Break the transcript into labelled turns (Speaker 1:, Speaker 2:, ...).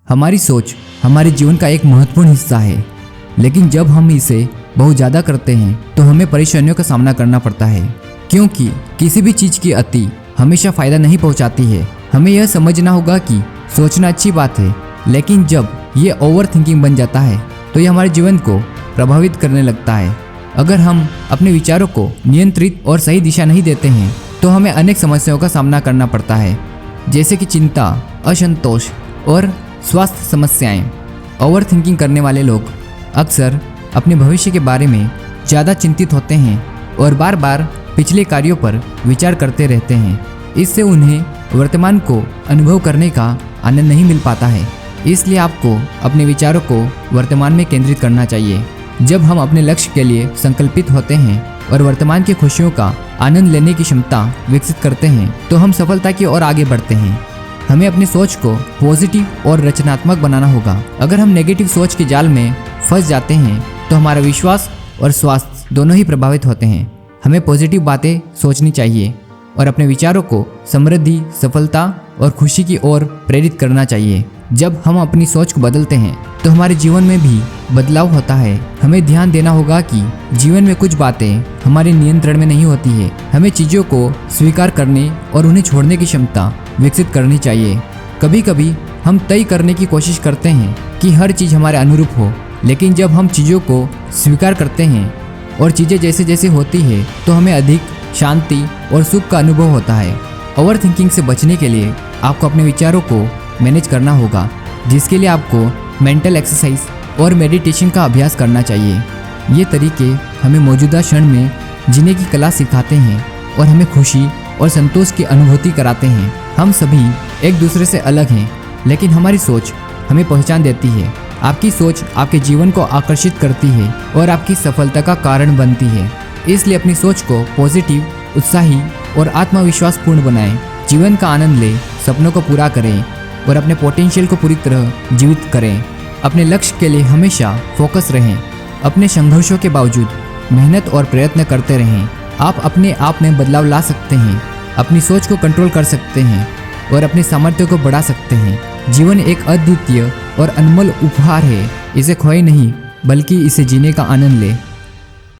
Speaker 1: हमारी सोच हमारे जीवन का एक महत्वपूर्ण हिस्सा है, लेकिन जब हम इसे बहुत ज़्यादा करते हैं तो हमें परेशानियों का सामना करना पड़ता है, क्योंकि किसी भी चीज़ की अति हमेशा फ़ायदा नहीं पहुंचाती है। हमें यह समझना होगा कि सोचना अच्छी बात है, लेकिन जब ये ओवर थिंकिंग बन जाता है तो ये हमारे जीवन को प्रभावित करने लगता है। अगर हम अपने विचारों को नियंत्रित और सही दिशा नहीं देते हैं तो हमें अनेक समस्याओं का सामना करना पड़ता है, जैसे कि चिंता, असंतोष और स्वास्थ्य समस्याएं। ओवर थिंकिंग करने वाले लोग अक्सर अपने भविष्य के बारे में ज़्यादा चिंतित होते हैं और बार बार पिछले कार्यों पर विचार करते रहते हैं। इससे उन्हें वर्तमान को अनुभव करने का आनंद नहीं मिल पाता है। इसलिए आपको अपने विचारों को वर्तमान में केंद्रित करना चाहिए। जब हम अपने लक्ष्य के लिए संकल्पित होते हैं और वर्तमान की खुशियों का आनंद लेने की क्षमता विकसित करते हैं तो हम सफलता की ओर आगे बढ़ते हैं। हमें अपनी सोच को पॉजिटिव और रचनात्मक बनाना होगा। अगर हम नेगेटिव सोच के जाल में फंस जाते हैं तो हमारा विश्वास और स्वास्थ्य दोनों ही प्रभावित होते हैं। हमें पॉजिटिव बातें सोचनी चाहिए और अपने विचारों को समृद्धि, सफलता और खुशी की ओर प्रेरित करना चाहिए। जब हम अपनी सोच को बदलते हैं तो हमारे जीवन में भी बदलाव होता है। हमें ध्यान देना होगा कि जीवन में कुछ बातें हमारे नियंत्रण में नहीं होती है। हमें चीज़ों को स्वीकार करने और उन्हें छोड़ने की क्षमता विकसित करनी चाहिए। कभी कभी हम तय करने की कोशिश करते हैं कि हर चीज़ हमारे अनुरूप हो, लेकिन जब हम चीज़ों को स्वीकार करते हैं और चीज़ें जैसे जैसे होती है तो हमें अधिक शांति और सुख का अनुभव होता है। ओवर थिंकिंग से बचने के लिए आपको अपने विचारों को मैनेज करना होगा, जिसके लिए आपको मेंटल एक्सरसाइज और मेडिटेशन का अभ्यास करना चाहिए। ये तरीके हमें मौजूदा क्षण में जीने की कला सिखाते हैं और हमें खुशी और संतोष की अनुभूति कराते हैं। हम सभी एक दूसरे से अलग हैं, लेकिन हमारी सोच हमें पहचान देती है। आपकी सोच आपके जीवन को आकर्षित करती है और आपकी सफलता का कारण बनती है। इसलिए अपनी सोच को पॉजिटिव, उत्साही और आत्मविश्वासपूर्ण बनाएं। जीवन का आनंद लें, सपनों को पूरा करें और अपने पोटेंशियल को पूरी तरह जीवित करें। अपने लक्ष्य के लिए हमेशा फोकस रहें। अपने संघर्षों के बावजूद मेहनत और प्रयत्न करते रहें। आप अपने आप में बदलाव ला सकते हैं, अपनी सोच को कंट्रोल कर सकते हैं और अपने सामर्थ्य को बढ़ा सकते हैं। जीवन एक अद्वितीय और अनमोल उपहार है। इसे खोए नहीं, बल्कि इसे जीने का आनंद लें।